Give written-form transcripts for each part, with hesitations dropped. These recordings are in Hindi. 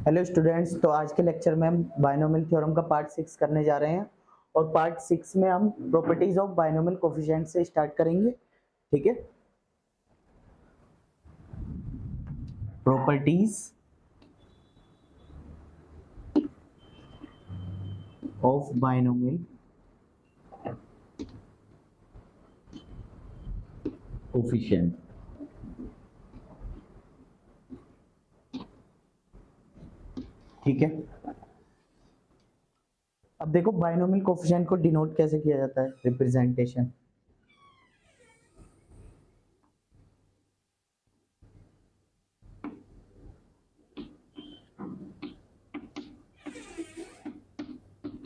हेलो स्टूडेंट्स, तो आज के लेक्चर में हम बायनोमियल थ्योरम का पार्ट 6 करने जा रहे हैं और पार्ट 6 में हम प्रॉपर्टीज ऑफ बायनोमियल कोफिशिएंट से स्टार्ट करेंगे। ठीक है, प्रॉपर्टीज ऑफ बायनोमियल कोफिशिएंट। ठीक है, अब देखो बायनोमियल कोफिशिएंट को डिनोट कैसे किया जाता है, रिप्रेजेंटेशन।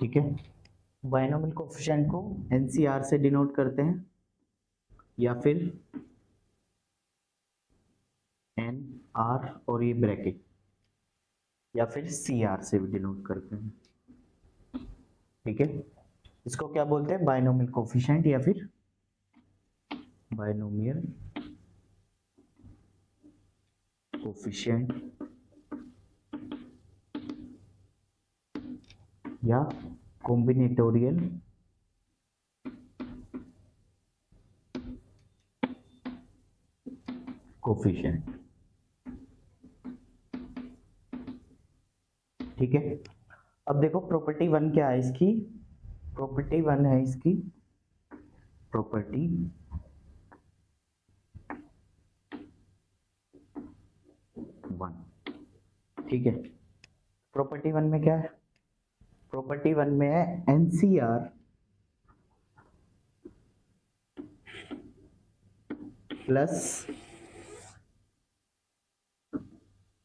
ठीक है, बायनोमियल कोफिशिएंट को एनसीआर से डिनोट करते हैं या फिर एन आर और ये ब्रैकेट या फिर सी आर से भी डिनोट करते हैं। ठीक है, इसको क्या बोलते हैं, बायनोमियल कोफिशिएंट या फिर बायनोमियल कोफिशिएंट या कॉम्बिनेटोरियल कोफिशिएंट। ठीक है, अब देखो प्रॉपर्टी 1 क्या है इसकी, प्रॉपर्टी 1 है इसकी प्रॉपर्टी 1। ठीक है, प्रॉपर्टी 1 में क्या है, प्रॉपर्टी 1 में है एनसीआर प्लस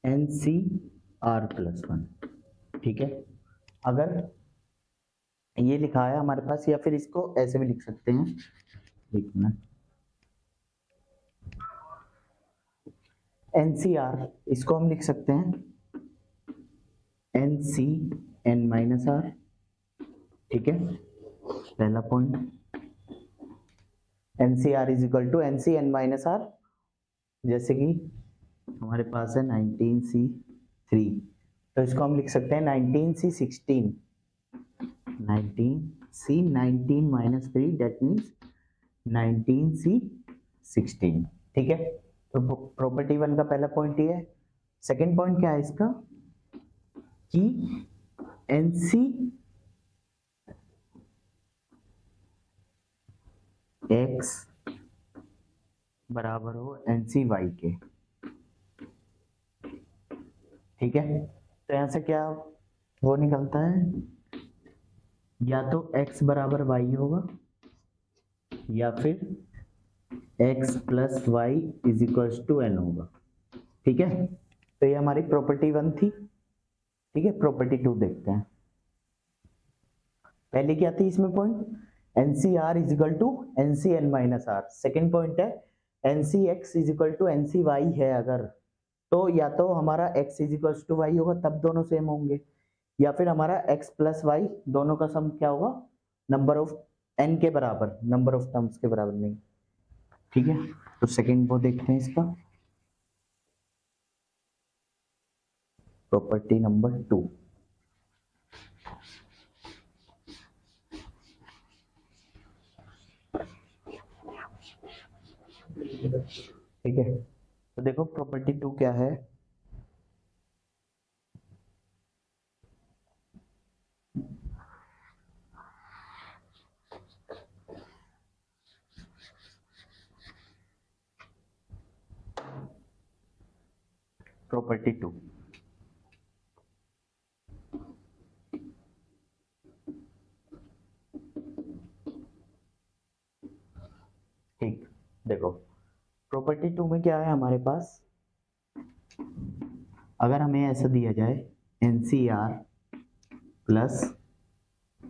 एनसीआर प्लस 1। ठीक है, अगर ये लिखा है हमारे पास, या फिर इसको ऐसे भी लिख सकते हैं, लिखना एनसीआर, इसको हम लिख सकते हैं एन सी एन माइनस आर। ठीक है, पहला point n C r is equal to n C n minus r, जैसे कि हमारे पास है 19C3, तो इसको हम लिख सकते हैं 19C16, 19C 19 minus 3 that means 19C16। ठीक है, तो प्रॉपर्टी 1 का पहला पॉइंट ये है। सेकेंड पॉइंट क्या है इसका कि एनसी एक्स बराबर हो एनसी वाई के। ठीक है, तो यहां से क्या वो निकलता है, या तो x बराबर y होगा या फिर x plus y is equal to n होगा। ठीक है, तो ये हमारी प्रॉपर्टी 1 थी। ठीक है, प्रॉपर्टी 2 देखते हैं। पहले क्या थी इसमें point, n C r is equal to n C n minus r. Second point है n c x is equal to n c y है, अगर तो या तो हमारा x is equal to y होगा, तब दोनों सेम होंगे, या फिर हमारा x प्लस वाई दोनों का सम क्या होगा, नंबर ऑफ n के बराबर, नंबर ऑफ टर्म्स के बराबर नहीं। ठीक है, तो सेकेंड वो देखते हैं इसका, प्रॉपर्टी नंबर 2। ठीक है, तो देखो प्रॉपर्टी 2 क्या है, प्रॉपर्टी 2। ठीक, देखो प्रॉपर्टी 2 में क्या है हमारे पास, अगर हमें ऐसा दिया जाए एन सी आर प्लस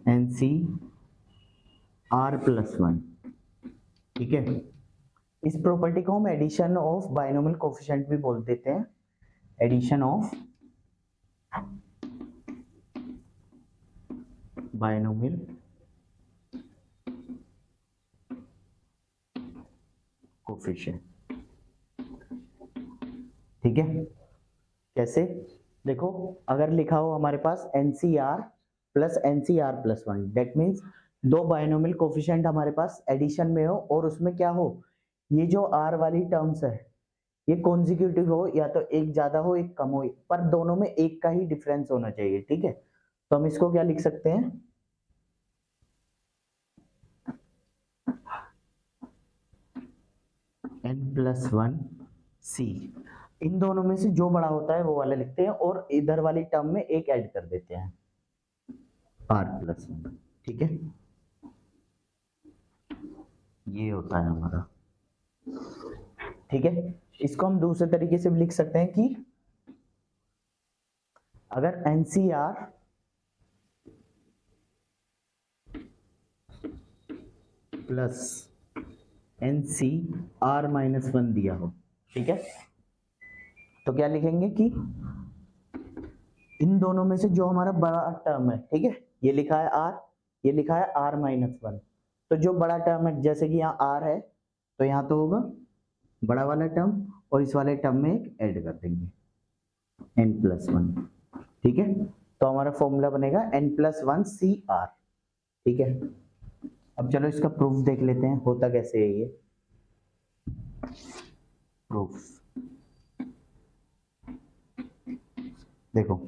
एन सी आर प्लस 1। ठीक है, इस प्रॉपर्टी को हम एडिशन ऑफ बायनोमियल कोफिशिएंट भी बोल देते हैं, एडिशन ऑफ बायनोमियल कोफिशिएंट। ठीक है, कैसे, देखो अगर लिखा हो हमारे पास NCR plus NCR plus 1, that means दो बायनोमियल कोफिशिएंट हमारे पास एडिशन में हो और उसमें क्या हो, ये जो R वाली टर्म्स है ये कॉन्जिक्यूटिव हो, या तो एक ज्यादा हो एक कम हो, पर दोनों में एक का ही डिफरेंस होना चाहिए, ठीक है। तो हम इसको क्या लिख सकते हैं, n+1 C, इन दोनों में से जो बड़ा होता है वो वाला लिखते हैं और इधर वाली टर्म में एक ऐड कर देते हैं R+1, ठीक है। ये होता है हमारा, ठीक है। इसको हम दूसरे तरीके से भी लिख सकते हैं कि अगर NCR प्लस NCR-1 दिया हो, ठीक है, तो क्या लिखेंगे कि इन दोनों में से जो हमारा बड़ा टर्म है, ठीक है, ये लिखा है R, ये लिखा है R-1, तो जो बड़ा टर्म है जैसे कि यहाँ R है तो यहाँ तो होगा बड़ा वाला टर्म और इस वाले टर्म में एक ऐड कर देंगे n+1, ठीक है। तो हमारा फॉर्मूला बनेगा n+1CR, ठीक है। अब चलो इसका प्रूफ देख लेते हैं होता कैसे है ये प्रूफ। देखो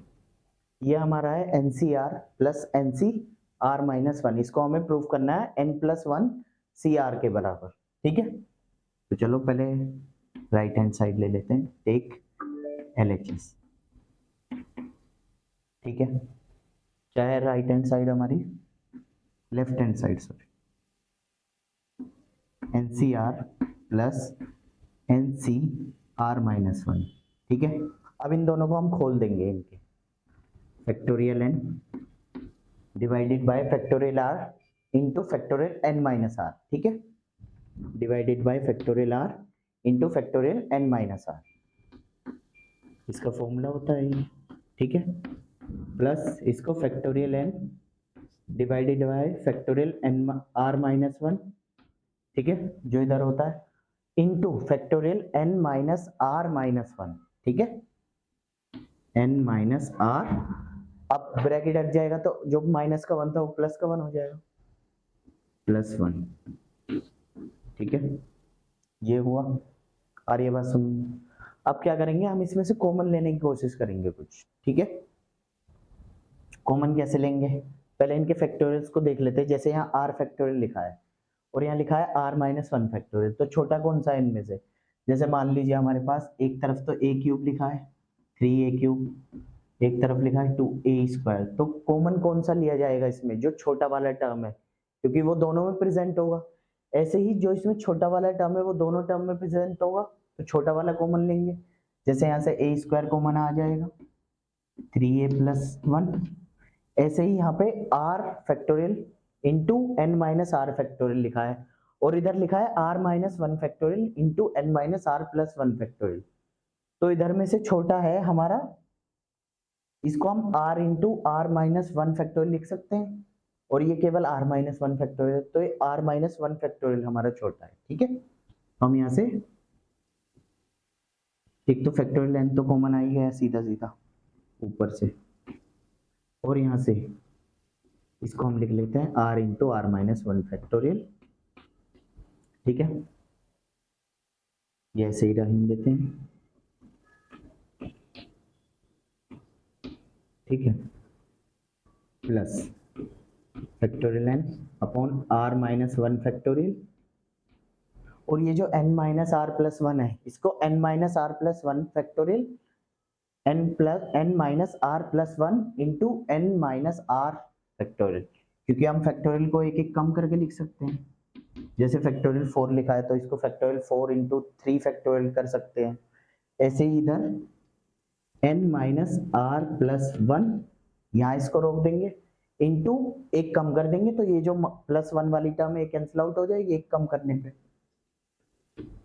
ये हमारा है NCR प्लस NCR-1, इसको हमें प्रूफ करना है n+1CR के बराबर, ठीक है। तो चलो पहले राइट हैंड साइड ले लेते हैं, टेक LHS, ठीक है। चाहे राइट हैंड साइड हमारी left hand side, sorry, NCR plus NCR-1, ठीक है। अब इन दोनों को हम खोल देंगे, इनके factorial n divided by factorial r into factorial n-r, ठीक है, divided by factorial r into factorial n-r, इसका फॉर्मूला होता है ये, ठीक है। प्लस इसको factorial n divided by factorial r-1, ठीक है, जो इधर होता है, इंटू फैक्टोरियल n-r-1, ठीक है, n-r, अब ब्रैकेट हट जाएगा तो जो माइनस का 1 था वो प्लस का 1 हो जाएगा, +1, ठीक है। ये हुआ, और ये बात सुन, अब क्या करेंगे, हम इसमें से कॉमन लेने की कोशिश करेंगे कुछ, ठीक है। कॉमन कैसे लेंगे, पहले इनके फैक्टोरियल्स को देख लेते हैं। जैसे यहाँ r फैक्टोरियल लिखा है और यहाँ लिखा है r-1 फैक्टोरियल, तो छोटा कौन सा है इनमें से, जैसे मान लीजिए हमारे पास एक तरफ तो a³ लिखा है 3a³, एक तरफ लिखा है 2a², तो कॉमन कौन सा लिया जाएगा इसमें, जो छोटा वाला टर्म है, क्योंकि वो दोनों में प्रेजेंट होगा। ऐसे ही जो इसमें छोटा वाला टर्म है वो दोनों टर्म में प्रेजेंट होगा, तो छोटा वाला कॉमन लेंगे। जैसे यहाँ से a² कॉमन आ जाएगा 3a+1, ऐसे ही यहाँ पे r factorial into n-r factorial लिखा है और इधर लिखा है r-1 factorial into n-r+1 factorial, तो इधर में से छोटा है हमारा, इसको हम r इंटू r-1 फैक्टोरियल लिख सकते हैं और ये केवल r-1 फैक्टोरियल, तो ये r-1 फैक्टोरियल हमारा छोटा है, ठीक है। हम यहाँ से एक तो फैक्टोरियल n तो कॉमन आ ही गया सीधा सीधा ऊपर से, और यहाँ से इसको हम लिख लेते हैं r इंटू r-1 फैक्टोरियल, ठीक है। ये ऐसे ही रहने देते हैं, ठीक है, plus factorial n upon r-1 factorial, और ये जो n-r+1 है इसको n-r+1 factorial n-r+1 into n-r factorial, क्योंकि हम फैक्टोरियल को एक एक कम करके लिख सकते हैं। जैसे फैक्टोरियल 4 लिखा है तो इसको फैक्टोरियल 4 इंटू 3 फैक्टोरियल कर सकते हैं। ऐसे ही इधर n-r+1, यहाँ इसको रोक देंगे, इंटू एक कम कर देंगे तो ये जो +1 वाली टर्म है कैंसिल आउट हो जाएगी एक कम करने पे,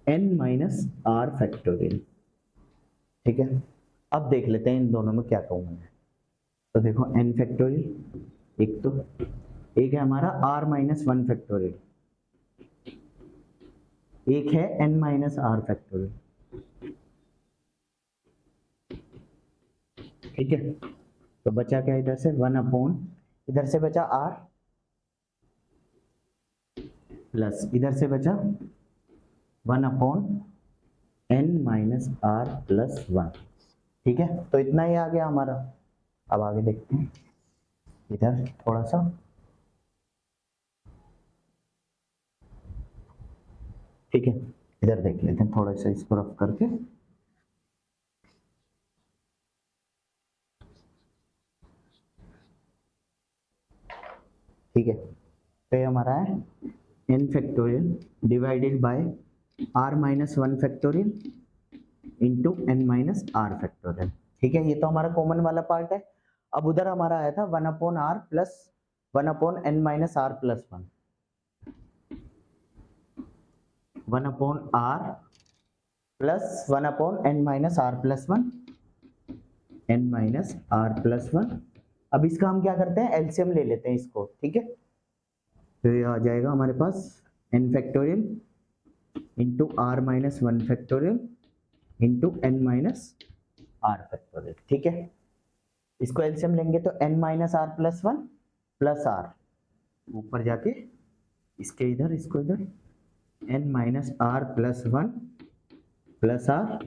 n-r फैक्टोरियल, ठीक है। अब देख लेते हैं इन दोनों में क्या कॉमन है, तो देखो n फैक्टोरियल, एक है हमारा r-1 फैक्टोरियल, एक है n-r फैक्टोरियल, ठीक है, तो बचा क्या इधर से 1/, इधर से बचा r प्लस इधर से बचा 1/n-r+1। ठीक है, तो इतना ही आ गया हमारा। अब आगे देखते हैं, इधर थोड़ा सा, ठीक है, इधर देख लेते हैं थोड़ा सा इसको रफ करके। ठीक है, तो ये हमारा है n factorial divided by r-1 factorial into n-r factorial. ठीक है, ये तो हमारा कॉमन वाला पार्ट है। अब उधर हमारा आया था 1/r plus 1/n-r+1, 1/r plus 1/n-r+1, n-r+1। अब इसका हम क्या करते हैं, एलसीएम ले लेते हैं इसको। ठीक है, तो ये आ जाएगा हमारे पास n factorial into r-1 factorial into n-r factorial. ठीक है, इसको एलसीएम लेंगे तो n-r+1 प्लस r, ऊपर जाके इसके इधर, इसको इधर, n-r+1 plus r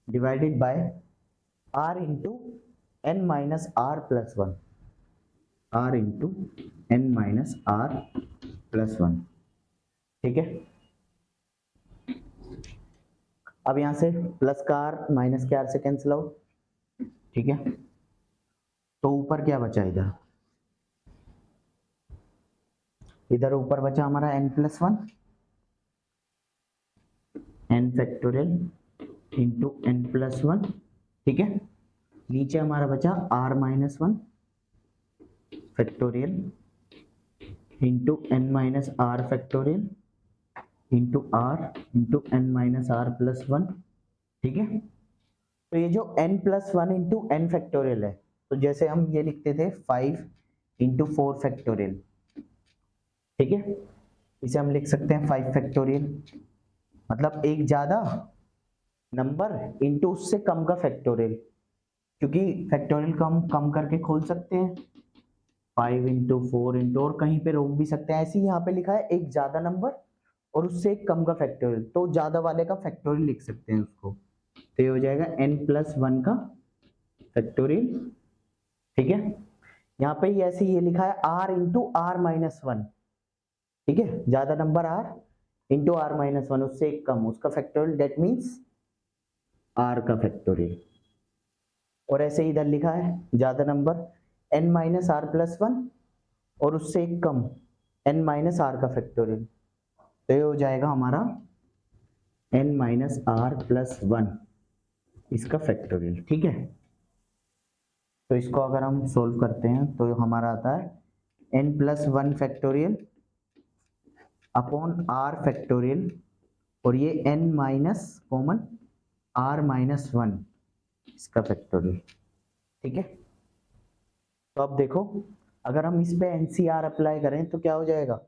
divided by r into n-r+1, r into n-r+1। ठीक है, अब यहां से प्लस का r माइनस के r से कैंसिल आउट। ठीक है, तो ऊपर क्या बचा, इधर इधर ऊपर बचा हमारा n+1, n factorial into n+1। ठीक है, नीचे हमारा बचा r-1 factorial into n-r factorial into r into n-r+1। ठीक है, तो ये जो n+1 इंटू n फैक्टोरियल है, तो जैसे हम ये लिखते थे 5 इंटू 4 फैक्टोरियल। ठीक है, इसे हम लिख सकते हैं 5 फैक्टोरियल, मतलब एक ज्यादा नंबर इंटू उससे कम का फैक्टोरियल, क्योंकि फैक्टोरियल को हम कम करके खोल सकते हैं, 5 इंटू 4 इंटू, और कहीं पे रोक भी सकते हैं। ऐसे ही यहाँ पे लिखा है एक ज्यादा नंबर और उससे एक कम का फैक्टोरियल, तो ज्यादा वाले का फैक्टोरियल लिख सकते हैं उसको, तो ये हो जाएगा n+1 का फैक्टोरियल। ठीक है, यहाँ पे ऐसे ये लिखा है r इंटू r-1। ठीक है, ज्यादा नंबर r इंटू r-1, उससे एक कम उसका फैक्टोरियल, डेट मीन्स r का फैक्टोरियल। और ऐसे इधर लिखा है ज्यादा नंबर n-r+1 और उससे एक कम n-r का फैक्टोरियल, तो ये हो जाएगा हमारा n-r+1 इसका फैक्टोरियल। ठीक है, तो इसको अगर हम सोल्व करते हैं तो हमारा आता है n+1 factorial upon r factorial, और ये n माइनस कॉमन r-1 इसका फैक्टोरियल। ठीक है, तो अब देखो अगर हम इस पे NCR अप्लाई करें तो क्या हो जाएगा,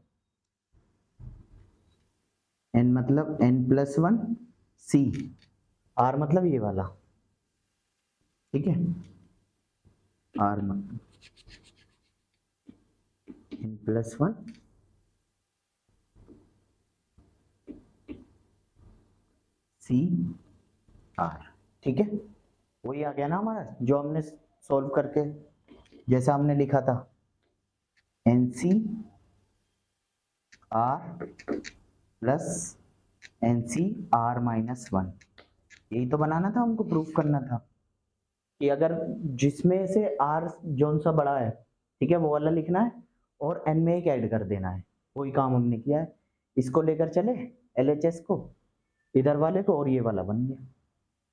n मतलब n+1 c, r मतलब ये वाला। ठीक है, r मतलब n+1 c r। ठीक है, वही आ गया ना हमारा जो हमने सॉल्व करके जैसा हमने लिखा था, NC r plus NC r-1, यही तो बनाना था हमको, प्रूफ करना था कि अगर जिसमें से r जोन सा बड़ा है, ठीक है, वो वाला लिखना है और n में एक ऐड कर देना है, वही काम हमने किया है। इसको लेकर चले LHS को, इधर वाले को, और ये वाला बन गया।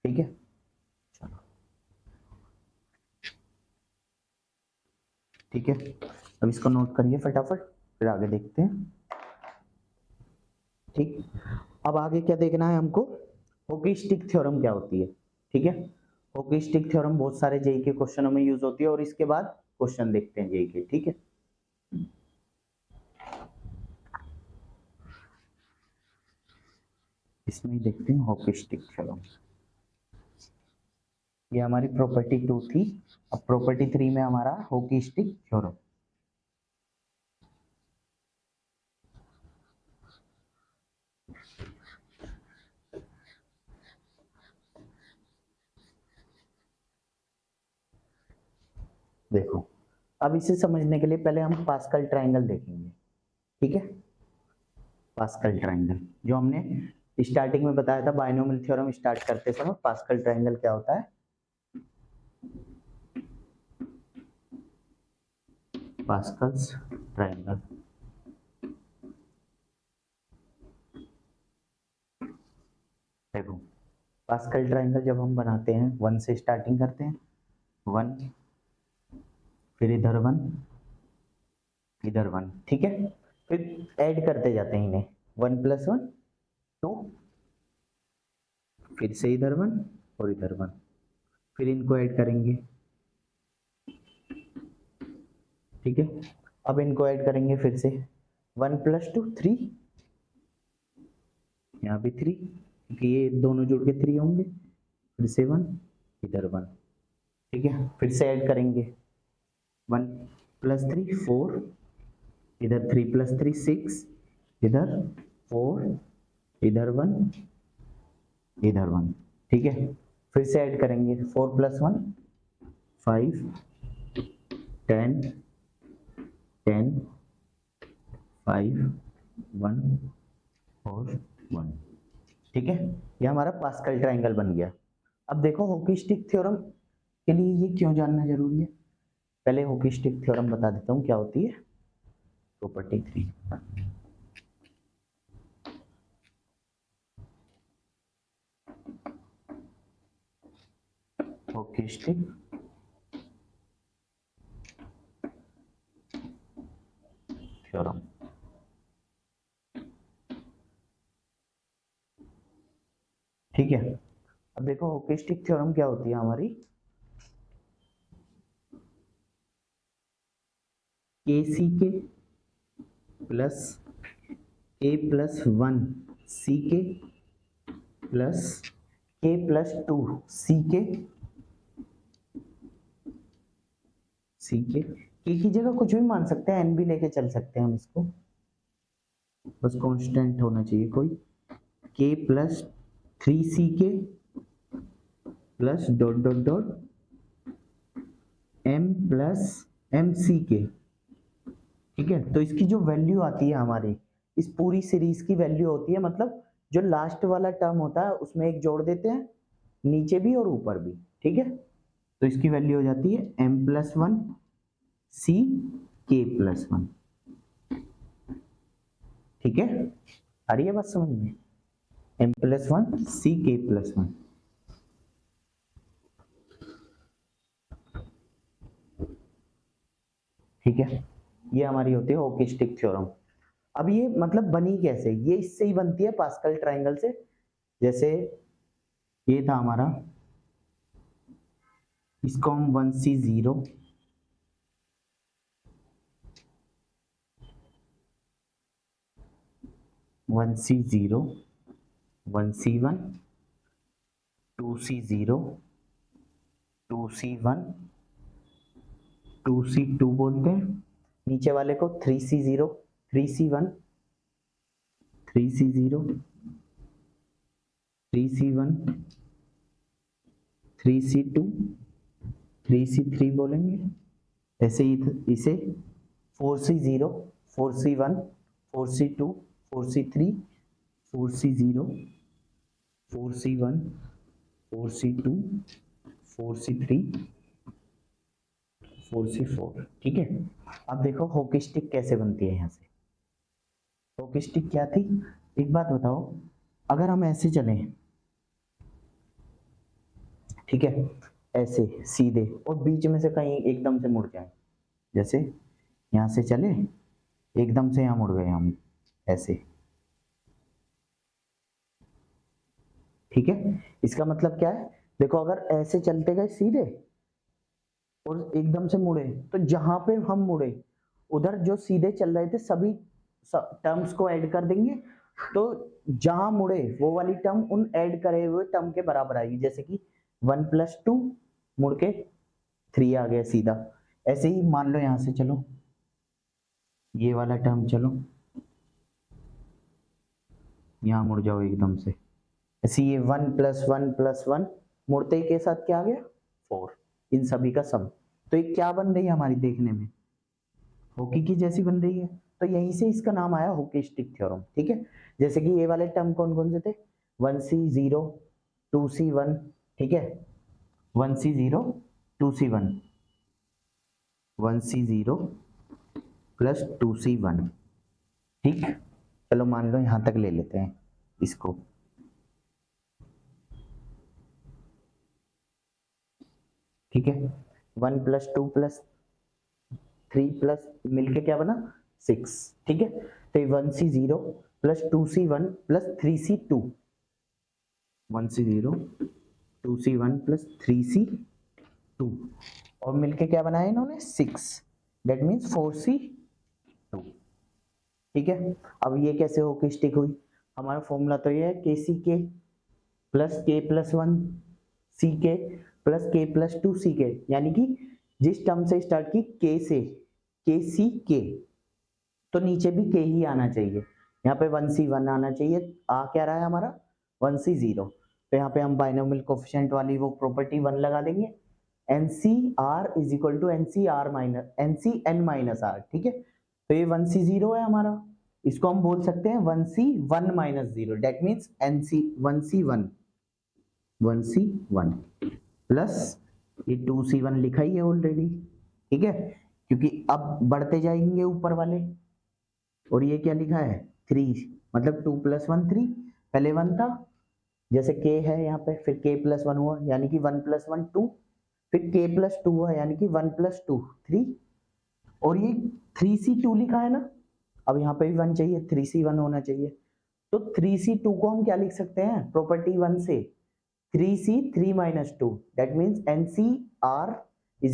ठीक है, चलो ठीक है, अब इसको नोट करिए फटाफट, फिर आगे देखते हैं। ठीक, अब आगे क्या देखना है हमको, हॉकी स्टिक थ्योरम क्या होती है। ठीक है, हॉकी स्टिक थ्योरम बहुत सारे जेई के क्वेश्चनों में यूज होती है, और इसके बाद क्वेश्चन देखते हैं जेई के। ठीक है, इसमें ही देखते हैं हॉकी स्टिक थ्योरम। ये हमारी प्रॉपर्टी 2 थी। अब प्रॉपर्टी 3 में हमारा हॉकी स्टिक थ्योरम। देखो, अब इसे समझने के लिए पहले हम पास्कल ट्रायंगल देखेंगे, ठीक है। पास्कल ट्रायंगल जो हमने स्टार्टिंग में बताया था, बायनोमियल थ्योरम स्टार्ट करते समय पास्कल ट्रायंगल क्या होता है। पास्कल्स ट्रायंगल, देखो पास्कल ट्रायंगल जब हम बनाते हैं 1 से स्टार्टिंग करते हैं, 1 फिर इधर 1 इधर 1, ठीक है। फिर ऐड करते जाते हैं इन्हें, 1 + 1 2, फिर से इधर 1 और इधर 1, फिर इनको ऐड करेंगे, ठीक है। अब इनको ऐड करेंगे फिर से 1 + 2 3, यहाँ भी 3 क्योंकि ये दोनों जुड़ के 3 होंगे, फिर से 1 इधर 1, ठीक है। फिर से ऐड करेंगे 1 + 3 4, इधर 3 + 3 6, इधर 4, इधर 1 इधर 1, ठीक है। फिर से ऐड करेंगे 4 + 1 5 10 10 5 1 और 1, ठीक है। ये हमारा पास्कल ट्रायंगल बन गया। अब देखो हॉकी स्टिक थ्योरम के लिए ये क्यों जानना जरूरी है। पहले हॉकी स्टिक थ्योरम बता देता हूँ क्या होती है। प्रॉपर्टी 3, हॉकी स्टिक थ्योरम, ठीक है। अब देखो हॉकी स्टिक थ्योरम क्या होती है हमारी। के सी के प्लस ए प्लस 1 सी के प्लस के प्लस 2 सी के की जगह कुछ भी मान सकते हैं, एन भी लेके चल सकते हैं हम इसको, बस कांस्टेंट होना चाहिए कोई। के plus 3 C k plus dot dot dot m plus m C k, ठीक है। तो इसकी जो वैल्यू आती है हमारी, इस पूरी सीरीज की वैल्यू होती है, मतलब जो लास्ट वाला टर्म होता है उसमें एक जोड़ देते हैं, नीचे भी और ऊपर भी, ठीक है। तो इसकी वैल्यू हो जाती है m+1 सी k+1, ठीक है। आ रही है बात समझ में, m+1 सी k+1, ठीक है। ये हमारी होती है हॉकी स्टिक थ्योरम। अब ये मतलब बनी कैसे, ये इससे ही बनती है पास्कल ट्रायंगल से। जैसे ये था हमारा, इसको हम 1C0 1C0 1C1 2C0 2C1 2C2 बोलते हैं, नीचे वाले को 3C0 3C1 3C0 3C1 3C2 3C3 बोलेंगे। ऐसे ही इसे 4C0 4C1 4C2 4C3 4C0 4C1 4C2 4C3 4C4, ठीक है। अब देखो हॉकी स्टिक कैसे बनती है। यहाँ से हॉकी स्टिक क्या थी, एक बात बताओ, अगर हम ऐसे चलें, ठीक है, ऐसे सीधे और बीच में से कहीं एकदम से मुड़ जाए, जैसे यहाँ से चले एकदम से यहाँ मुड़ गए हम ऐसे, ठीक है। इसका मतलब क्या है, देखो अगर ऐसे चलते गए सीधे और एकदम से मुड़े, तो जहां पे हम मुड़े उधर जो सीधे चल रहे थे सभी टर्म्स को ऐड कर देंगे, तो जहां मुड़े वो वाली टर्म उन ऐड करे हुए टर्म के बराबर आएगी। जैसे कि 1 + 2 मुड़ के 3 आ गया सीधा। ऐसे ही मान लो यहाँ से, चलो ये वाला टर्म, चलो यहाँ मुड़ जाओ एकदम से, ऐसे ये 1 + 1 + 1 मुड़ते ही के साथ क्या आ गया 4, इन सभी का सम। तो ये क्या बन रही है हमारी, देखने में हॉकी की जैसी बन रही है, तो यहीं से इसका नाम आया हॉकी-स्टिक थ्योरम। ठीक है, जैसे कि ये वाले टर्म कौन कौन से थे, 1C0 2C1, ठीक है, 1C0 2C1, 1C0 + 2C1, ठीक। चलो मान लो यहाँ तक ले लेते हैं इसको, ठीक है, 1 + 2 + 3 प्लस मिलके क्या बना 6, ठीक है। तो 1C0 + 2C1 + 3C2, 1C0 2C1 + 3C2 और मिलके क्या बनाया इन्होंने 6, दैट मीन्स 4C2, ठीक है। अब ये कैसे होके स्टिक हुई, हमारा फॉर्मूला तो ये है KCK + K + 1 CK + K + 2 CK, यानी कि जिस टर्म से स्टार्ट की K से KCK, तो नीचे भी K ही आना चाहिए, यहाँ पे 1C1 आना चाहिए, आ क्या रहा है हमारा 1C0, तो यहाँ पे हम बाइनोमियल कोफिशिएंट वाली वो प्रॉपर्टी 1 लगा देंगे, NCR = NCN-R, ठीक है। तो ये 1C0 है हमारा, इसको हम बोल सकते हैं 1C1 - 0, that means NC 1C1 plus ये 2C1 लिखा ही है ऑलरेडी, ठीक है, क्योंकि अब बढ़ते जाएंगे ऊपर वाले, और ये क्या लिखा है 3, मतलब 2 + 1 3, पहले 1 था, जैसे K है यहाँ पे, फिर K + 1 हुआ यानी कि 1 + 1 2, फिर K + 2 हुआ यानी कि 1 + 2 3, और ये 3C2 लिखा है ना, अब यहाँ पे भी 1 चाहिए, 3C1 होना चाहिए, तो 3C2 को हम क्या लिख सकते हैं प्रॉपर्टी 1 से 3C3 - 2, that means NCR =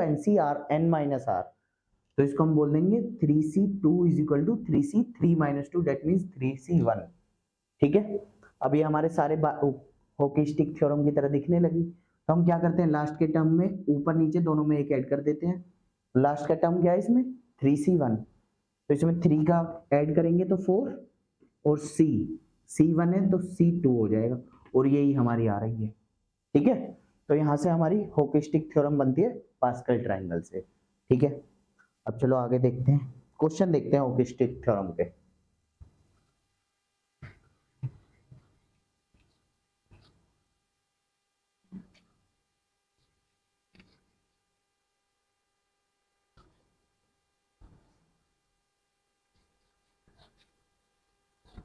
NCRN-R, तो इसको हम बोल देंगे 3C2 = 3C3 - 2, that means 3C1, ठीक है। अब ये हमारे सारे हॉकी स्टिक थ्योरम की तरह दिखने लगी, तो हम क्या करते हैं लास्ट के टर्म में ऊपर नीचे दोनों में एक ऐड कर देते हैं, लास्ट का टर्म क्या है इसमें 3C1, तो इसमें 3 का ऐड करेंगे तो 4, और C1 है तो C2 हो जाएगा, और यही हमारी आ रही है, ठीक है। तो यहाँ से हमारी हॉकी स्टिक थ्योरम बनती है पास्कल ट्रायंगल से, ठीक है। अब चलो आगे देखते हैं, क्वेश्चन देखते हैं हॉकी स्टिक थ्योरम के।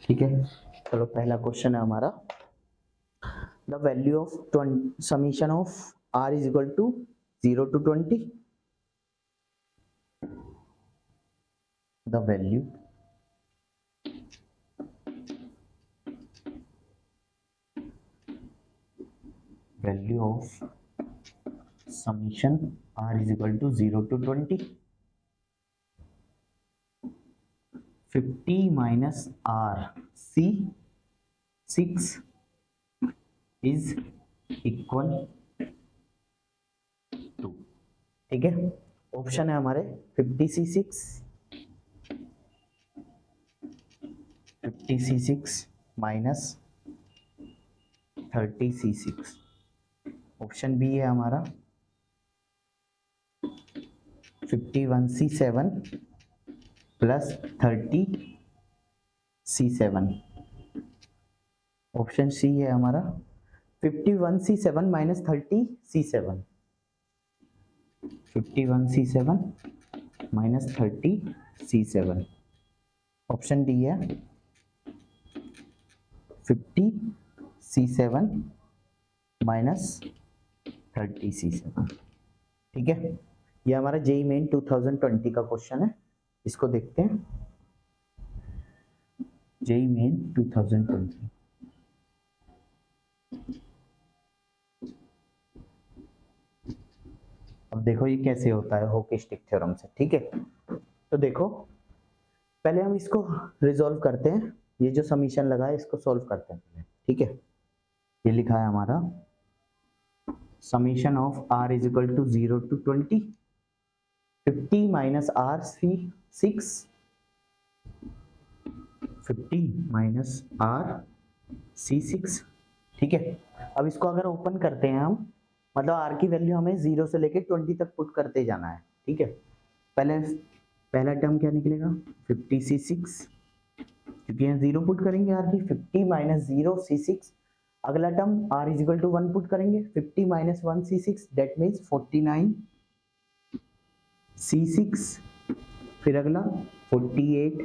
ठीक है, चलो पहला क्वेश्चन है हमारा, the value of summation of R = 0 to 20, the value of summation R = 0 to 20, 50 - R C 6 is equal to, ठीक है। ऑप्शन है हमारे 50C6 minus 30C6, option B है हमारा 51C7 plus 30C7, option C है हमारा 51C7 minus 30C7, 51C7 minus 30C7, option D है 50C7 माइनस 30C7, ठीक है। ये हमारा जेईई मेन 2020 का क्वेश्चन है, इसको देखते हैं, जेईई मेन 2020। अब देखो ये कैसे होता है हॉकी स्टिक थ्योरम से, ठीक है। तो देखो पहले हम इसको रिजॉल्व करते हैं, ये जो समीशन लगा है इसको सॉल्व करते हैं, ठीक है। ये लिखा है हमारा summation of r is equal to 0 to 20, 50 minus r 6, 50 minus r c6, ठीक है। अब इसको अगर ओपन करते हैं हम, मतलब r की वैल्यू हमें 0 से लेके 20 तक पुट करते जाना है, ठीक है। पहला टर्म क्या निकलेगा 50c6, क्योंकि यहाँ 0 पुट करेंगे r की, 50 माइनस 0 c6। अगला term r is equal to 1 put करेंगे, 50 minus 1 c6, that means 49 c6, फिर अगला 48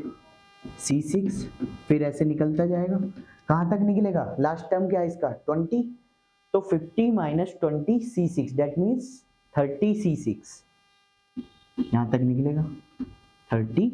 c6, फिर ऐसे निकलता जाएगा। कहाँ तक निकलेगा, लास्ट टर्म क्या है इसका 20, तो 50 minus 20 c6, that means 30 c6, यहाँ तक निकलेगा 30